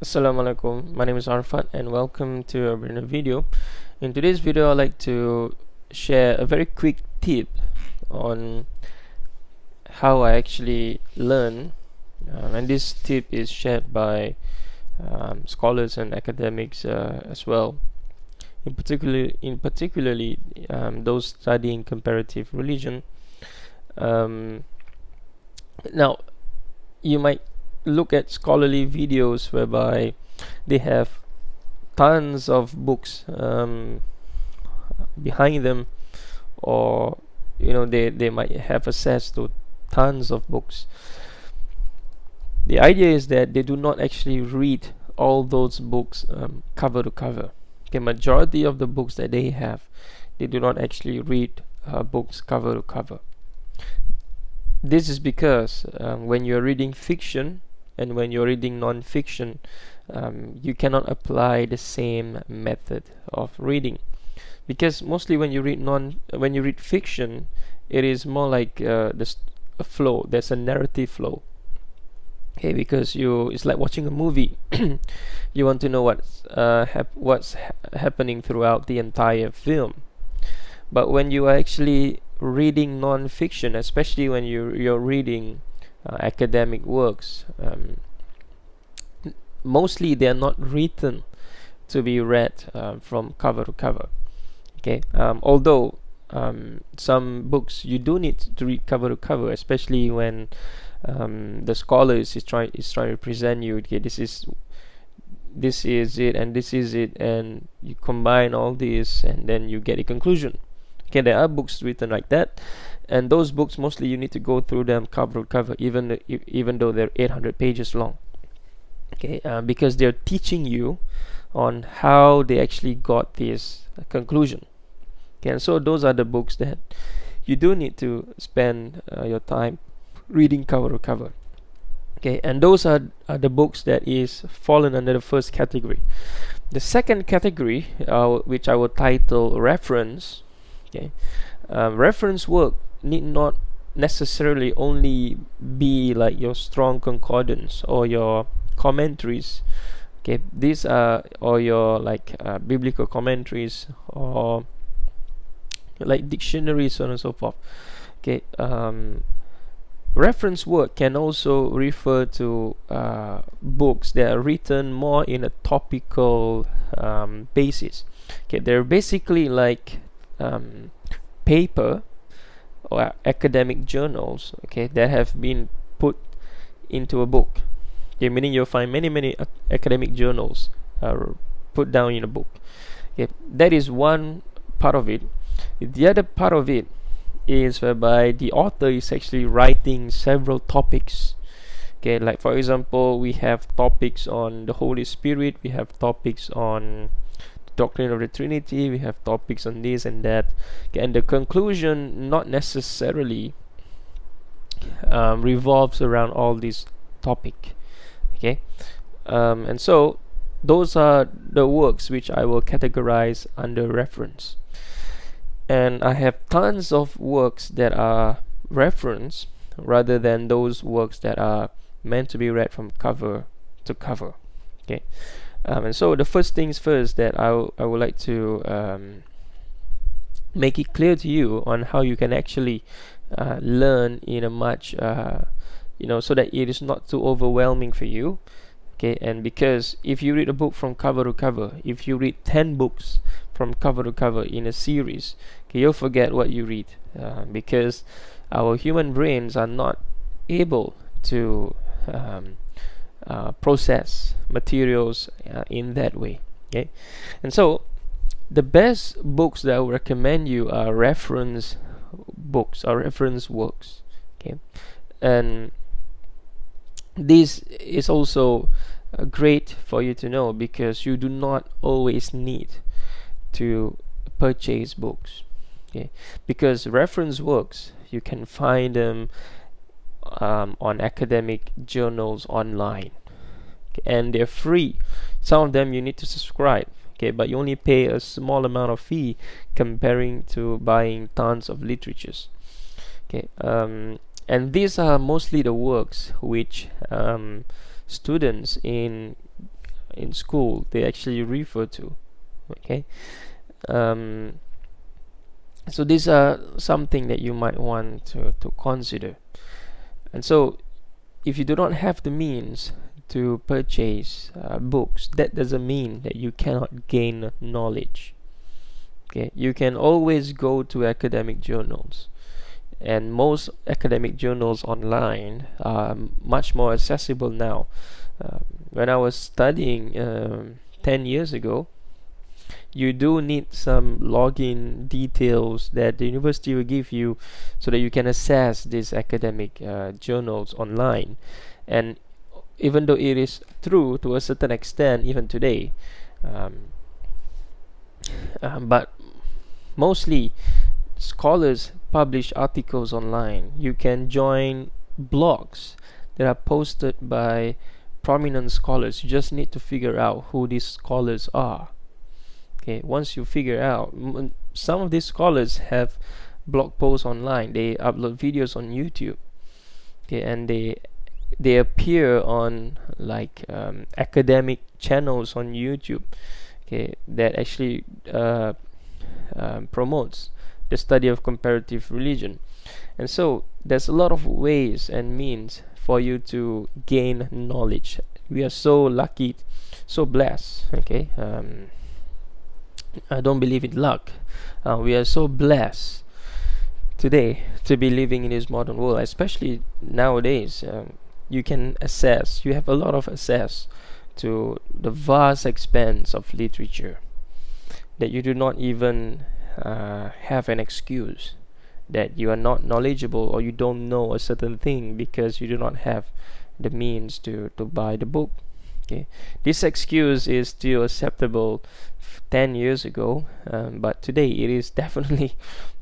Assalamualaikum, my name is Arfat and welcome to a brand new video. In today's video, I'd like to share a very quick tip on how I actually learn, and this tip is shared by scholars and academics as well. In particularly those studying comparative religion. Um, Now, you might look at scholarly videos whereby they have tons of books behind them, or they might have access to tons of books. The idea is that they do not actually read all those books cover to cover. The majority of the books that they have, they do not actually read books cover to cover. This is because when you're reading fiction and when you're reading non-fiction, you cannot apply the same method of reading, because mostly when you read fiction, it is more like a flow. There's a narrative flow. Okay, because it's like watching a movie. You want to know what's happening throughout the entire film. But when you are actually reading non-fiction, especially when you're reading academic works, mostly they are not written to be read from cover to cover. Okay, although some books you do need to read cover to cover, especially when the scholar is trying to present you. Okay, this is it and this is it, and you combine all this and then you get a conclusion. Okay, there are books written like that, and those books mostly you need to go through them cover to cover, even though they're 800 pages long. Okay, because they're teaching you on how they actually got this conclusion. Okay, and so those are the books that you do need to spend your time reading cover to cover. Okay, and those are the books that is fallen under the first category. The second category, which I will title reference. Okay, reference work need not necessarily only be like your strong concordance or your commentaries. Okay, these are or your like biblical commentaries or like dictionaries, so on and so forth. Okay, reference work can also refer to books that are written more in a topical basis. Okay, they're basically like paper or academic journals, okay, that have been put into a book. Okay, meaning you'll find many academic journals put down in a book. Okay, that is one part of it. The other part of it is whereby the author is actually writing several topics. Okay, like for example, we have topics on the Holy Spirit, we have topics on the doctrine of the Trinity, we have topics on this and that. Okay, and the conclusion not necessarily revolves around all this topic. Okay, and so those are the works which I will categorize under reference. And I have tons of works that are reference rather than those works that are meant to be read from cover to cover. Okay, and so the first things first that I would like to make it clear to you on how you can actually learn in a much so that it is not too overwhelming for you. Okay, and because if you read a book from cover to cover, if you read 10 books from cover to cover in a series, okay, you'll forget what you read, because our human brains are not able to process materials in that way. Okay, and so the best books that I would recommend you are reference books or reference works. Okay, and this is also great for you to know, because you do not always need to purchase books. Okay, because reference works you can find them on academic journals online. Okay, and they're free. Some of them you need to subscribe. Okay, but you only pay a small amount of fee comparing to buying tons of literatures. Okay, and these are mostly the works which students in in school they actually refer to. Okay, um, so these are something that you might want to consider. And so if you do not have the means to purchase books, that doesn't mean that you cannot gain knowledge. Okay, you can always go to academic journals, and most academic journals online are much more accessible now. When I was studying 10 years ago, you do need some login details that the university will give you so that you can access these academic journals online. And even though it is true to a certain extent even today, um, but mostly scholars publish articles online. You can join blogs that are posted by prominent scholars. You just need to figure out who these scholars are. Okay, once you figure out, some of these scholars have blog posts online. They upload videos on YouTube. Okay, and they appear on like academic channels on YouTube. Okay, that actually promotes the study of comparative religion. And so there's a lot of ways and means for you to gain knowledge. We are so lucky, so blessed. Okay, I don't believe in luck. We are so blessed today to be living in this modern world, especially nowadays. You have a lot of access to the vast expanse of literature that you do not even have an excuse that you are not knowledgeable or you don't know a certain thing because you do not have the means to buy the book. Okay, this excuse is still acceptable 10 years ago, but today it is definitely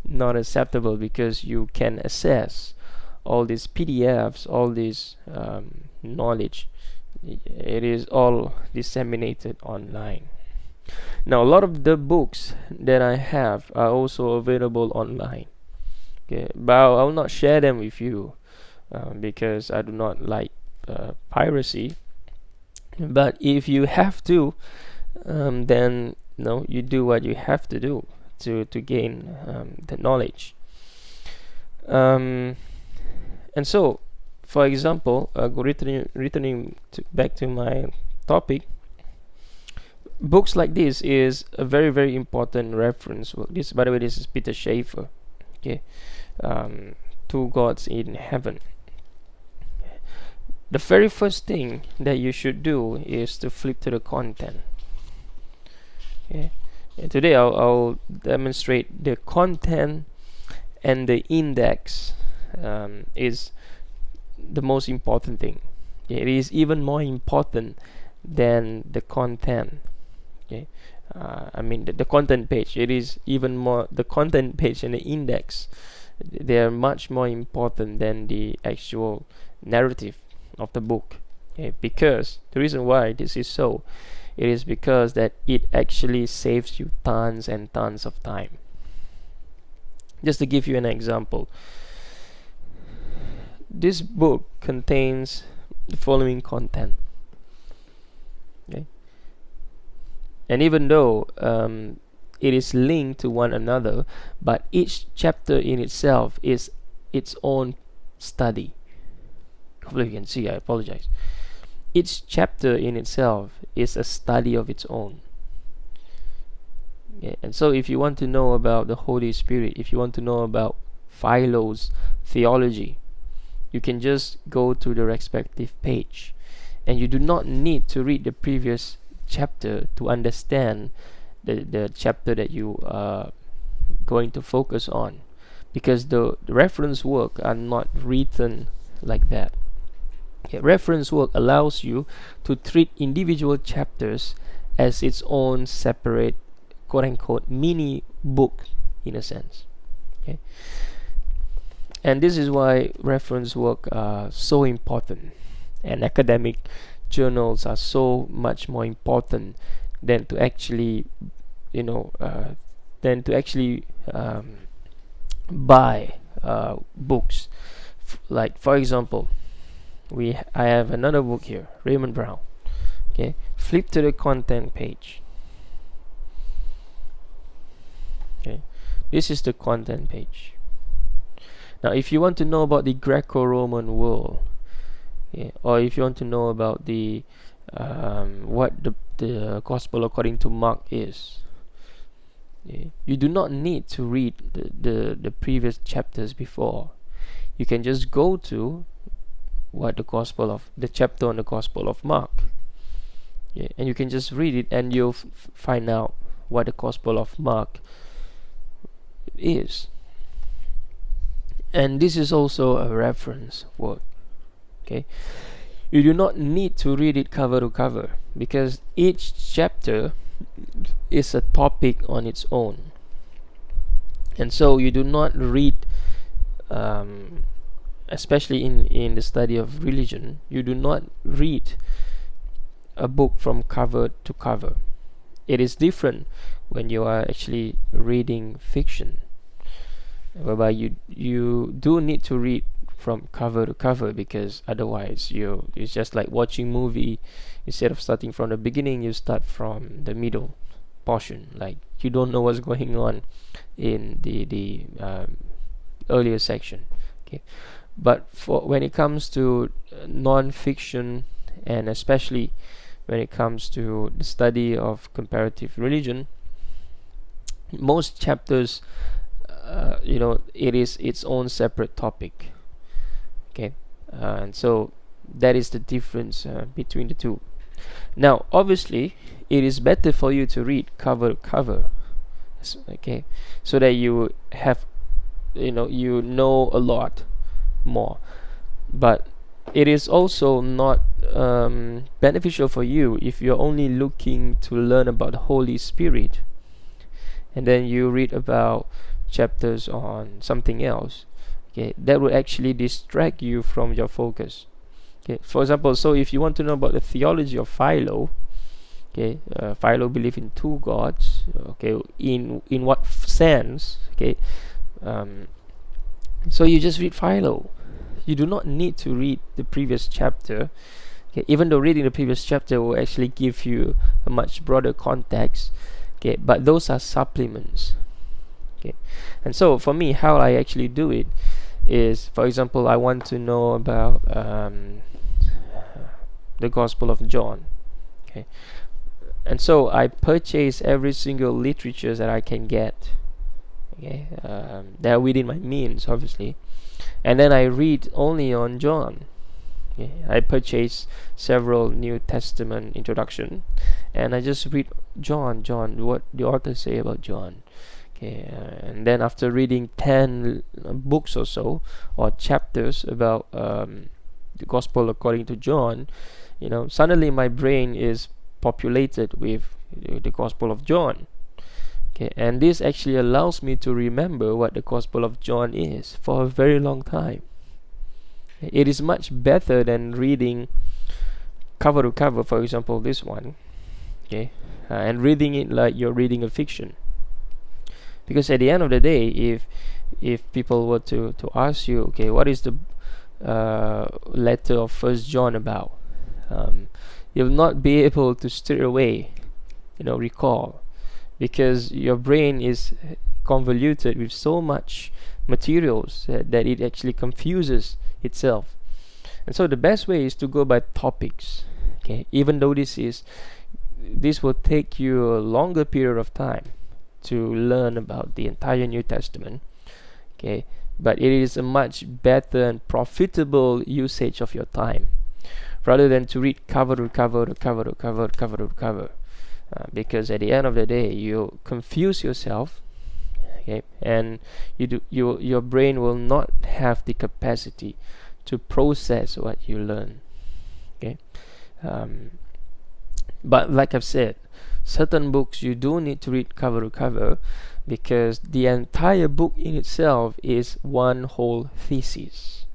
not acceptable because you can access all these PDFs, all this knowledge. It is all disseminated online. Now, a lot of the books that I have are also available online. Okay, but I will not share them with you because I do not like piracy. But if you have to, then you do what you have to do to gain the knowledge. And so, for example, returning back to my topic, books like this is a very, very important reference work. This, by the way, this is Peter Schaefer. Okay, Two Gods in Heaven. The very first thing that you should do is to flip to the content. Okay, and today I'll demonstrate the content, and the index is the most important thing. It is even more important than the content. Okay, the content page. It is even more, the content page and the index, they are much more important than the actual narrative of the book. Okay, because the reason why this is so, it is because that it actually saves you tons and tons of time. Just to give you an example, this book contains the following content. Okay, and even though it is linked to one another, but each chapter in itself is its own study. Hopefully you can see, I apologize. Each chapter in itself is a study of its own. Okay, and so if you want to know about the Holy Spirit, if you want to know about Philo's theology, you can just go to the respective page, and you do not need to read the previous chapter to understand the chapter that you are going to focus on, because the reference work are not written like that. Okay, reference work allows you to treat individual chapters as its own separate, quote-unquote, mini book in a sense. Okay, and this is why reference work are so important, and academic journals are so much more important than to actually buy books. Like, for example, I have another book here, Raymond Brown. Okay, flip to the content page. Okay, this is the content page. Now if you want to know about the Greco-Roman world, or if you want to know about the what the gospel according to Mark is, you do not need to read the previous chapters before. You can just go to what the chapter on the Gospel of Mark, and you can just read it, and you'll find out what the Gospel of Mark is. And this is also a reference work. Okay, you do not need to read it cover to cover, because each chapter is a topic on its own, and so you do not read, especially in the study of religion, you do not read a book from cover to cover. It is different when you are actually reading fiction, whereby you do need to read from cover to cover, because otherwise it's just like watching movie. Instead of starting from the beginning, you start from the middle portion, like you don't know what's going on in the earlier section. Okay, but for when it comes to non-fiction, and especially when it comes to the study of comparative religion, most chapters, it is its own separate topic. Okay, and so that is the difference between the two. Now, obviously, it is better for you to read cover to cover, okay, so that you have, you know a lot more. But it is also not beneficial for you if you're only looking to learn about the Holy Spirit, and then you read about chapters on something else. Okay, that would actually distract you from your focus. Okay, for example, so if you want to know about the theology of Philo, okay, Philo believed in two gods. Okay, in what sense? Okay, so you just read Philo. You do not need to read the previous chapter. Okay, even though reading the previous chapter will actually give you a much broader context. Okay, but those are supplements. Okay, and so for me, how I actually do it is, for example, I want to know about the Gospel of John. Okay, and so I purchase every single literature that I can get. Okay, that are within my means, obviously, and then I read only on John. Okay, I purchase several New Testament introduction, and I just read John, what the author say about John. Okay, and then after reading 10 books or so, or chapters about the Gospel according to John, suddenly my brain is populated with the Gospel of John. Okay, and this actually allows me to remember what the Gospel of John is for a very long time. It is much better than reading cover to cover, for example, this one. Okay, and reading it like you're reading a fiction. Because at the end of the day, if people were to ask you, okay, what is the letter of First John about, you'll not be able to straight away, recall, because your brain is convoluted with so much materials that it actually confuses itself. And so the best way is to go by topics. Okay, even though this will take you a longer period of time to learn about the entire New Testament. Okay, but it is a much better and profitable usage of your time, rather than to read cover to cover to cover to cover cover to cover, because at the end of the day you confuse yourself. Okay, and your brain will not have the capacity to process what you learn. Okay, but like I've said, certain books you do need to read cover to cover, because the entire book in itself is one whole thesis.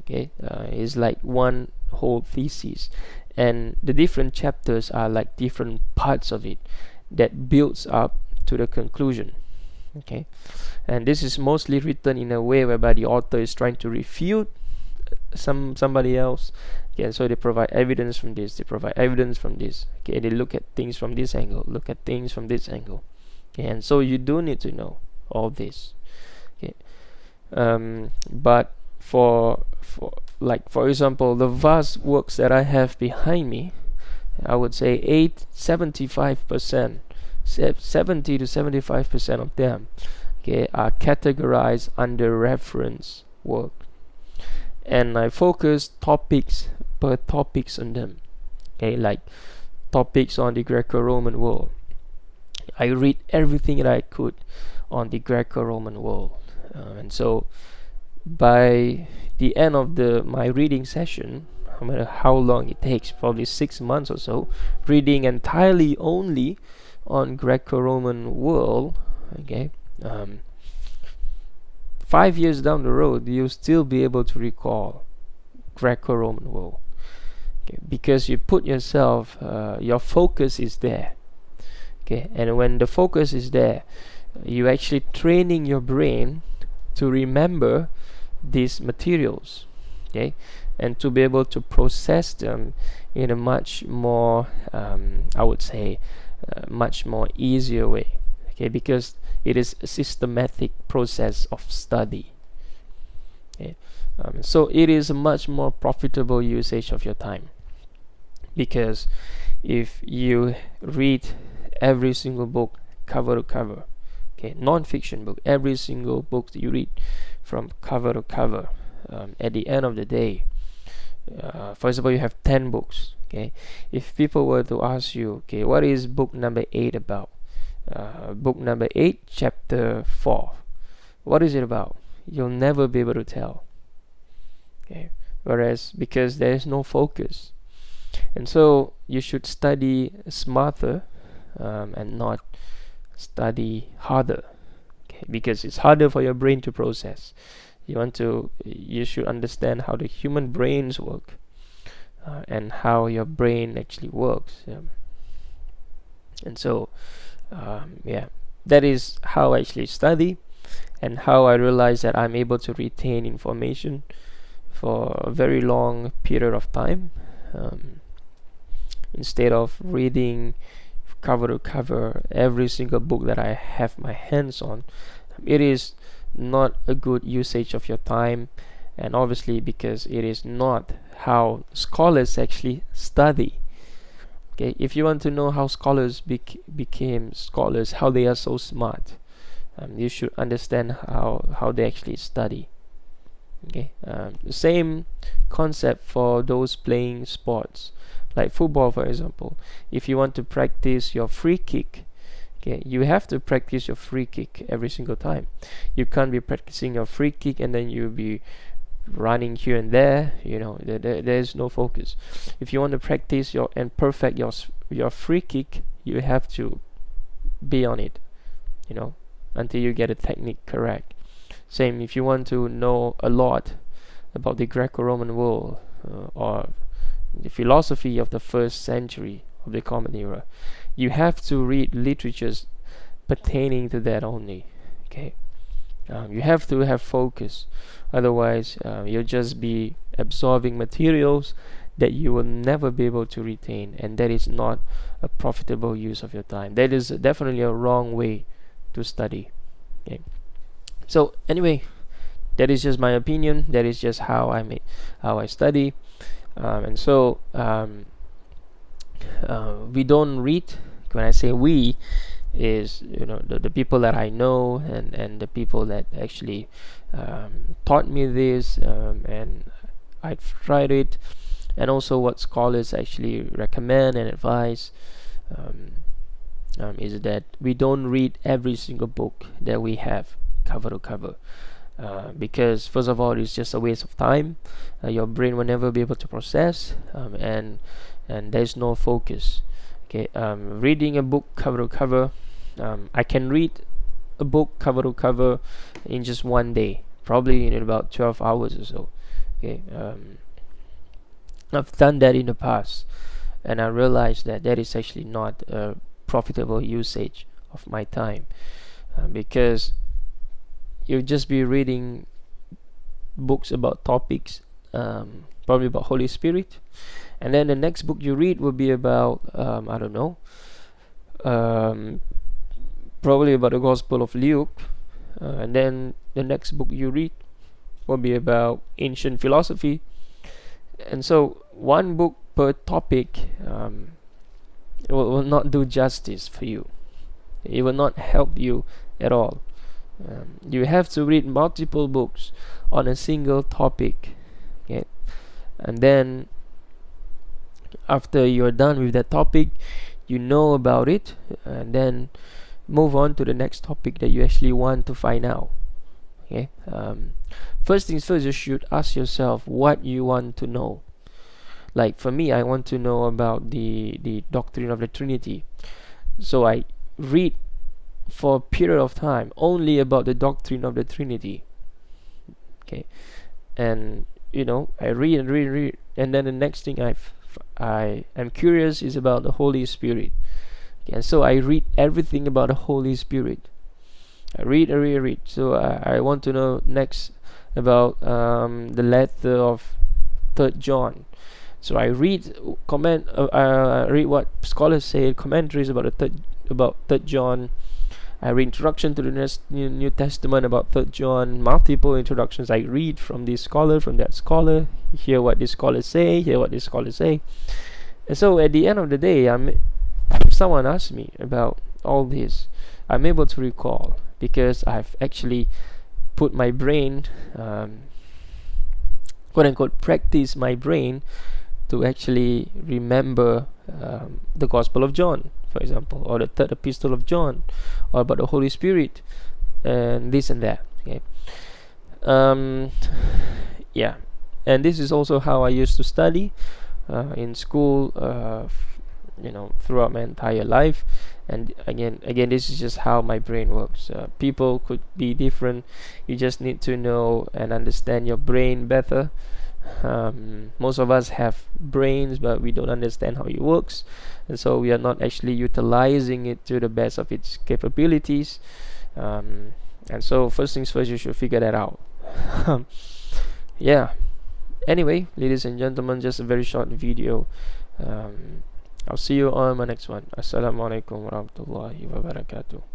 Okay, it's like one whole thesis, and the different chapters are like different parts of it that builds up to the conclusion. Okay, and this is mostly written in a way whereby the author is trying to refute somebody else, Okay, so they provide evidence from this, they provide evidence from this. Okay, they look at things from this angle, look at things from this angle. Okay, and so you do need to know all this. Okay, but for example, the vast works that I have behind me, I would say 75%, 70 to 75% of them, okay, are categorized under reference work, and I focus topics per topics on them. Okay, like topics on the Greco-Roman world, I read everything that I could on the Greco-Roman world, and so by the end of my reading session, no matter how long it takes, probably 6 months or so, reading entirely only on Greco-Roman world, okay, 5 years down the road, you'll still be able to recall Greco-Roman world, okay, because you put yourself, your focus is there, okay, and when the focus is there, you actually training your brain to remember these materials, okay, and to be able to process them in a much more, I would say, much more easier way, okay, because it is a systematic process of study. Okay, so it is a much more profitable usage of your time, because if you read every single book cover to cover, okay, non-fiction book, every single book that you read from cover to cover, at the end of the day, for example, you have 10 books, okay, if people were to ask you, okay, what is book number 8 about, book number 8 chapter 4, what is it about, you'll never be able to tell, okay, whereas because there is no focus. And so you should study smarter, and not study harder, okay, because it's harder for your brain to process. You should understand how the human brains work, and how your brain actually works. And so that is how I actually study, and how I realize that I'm able to retain information for a very long period of time, instead of reading cover to cover every single book that I have my hands on. It is not a good usage of your time, and obviously because it is not how scholars actually study. Okay, if you want to know how scholars became scholars, how they are so smart, you should understand how they actually study. Okay, the same concept for those playing sports like football, for example. If you want to practice your free kick, okay, you have to practice your free kick every single time. You can't be practicing your free kick and then you'll be running here and there. There's no focus. If you want to practice and perfect your free kick, you have to be on it, until you get the technique correct. Same if you want to know a lot about the Greco-Roman world, or the philosophy of the first century of the Common Era, you have to read literatures pertaining to that only. Okay, you have to have focus, otherwise you'll just be absorbing materials that you will never be able to retain, and that is not a profitable use of your time. That is definitely a wrong way to study. Okay, so anyway, that is just my opinion. That is just how I study. And so we don't read. When I say we, is the people that I know, and the people that actually taught me this, and I've tried it, and also what scholars actually recommend and advise, is that we don't read every single book that we have cover to cover. Because first of all, it's just a waste of time. Your brain will never be able to process, and there's no focus. Okay, reading a book cover to cover, I can read a book cover to cover in just one day, probably in about 12 hours or so. Okay, I've done that in the past, and I realized that is actually not a profitable usage of my time, because you'll just be reading books about topics probably about Holy Spirit. And then the next book you read will be about I don't know, um, probably about the Gospel of Luke. And then the next book you read will be about ancient philosophy. And so one book per topic will not do justice for you. It will not help you at all. You have to read multiple books on a single topic. Okay? And then after you're done with that topic, you know about it, and then move on to the next topic that you actually want to find out. Okay. First things first, you should ask yourself what you want to know. Like for me, I want to know about the doctrine of the Trinity, so I read for a period of time only about the doctrine of the Trinity. Okay. And I read and read and read, and then the next thing I am curious is about the Holy Spirit. Okay, and so I read everything about the Holy Spirit. I read and read and read. So I want to know next about the letter of 3rd John. So I read read what scholars say, commentaries about about 3rd John. I read introduction to the New Testament about 3rd John, multiple introductions I read from this scholar, from that scholar, hear what this scholar say, hear what this scholar say. And so at the end of the day, if someone asks me about all this, I'm able to recall because I've actually put my brain, quote unquote, practice my brain to actually remember the Gospel of John, for example, or the 3rd Epistle of John, or about the Holy Spirit, and this and that. Okay. Yeah, and this is also how I used to study in school, throughout my entire life. And again, this is just how my brain works. People could be different. You just need to know and understand your brain better. Most of us have brains, but we don't understand how it works, and so we are not actually utilizing it to the best of its capabilities. And so first things first, you should figure that out. Yeah. Anyway, ladies and gentlemen, just a very short video. I'll see you on my next one. Assalamualaikum warahmatullahi wabarakatuh.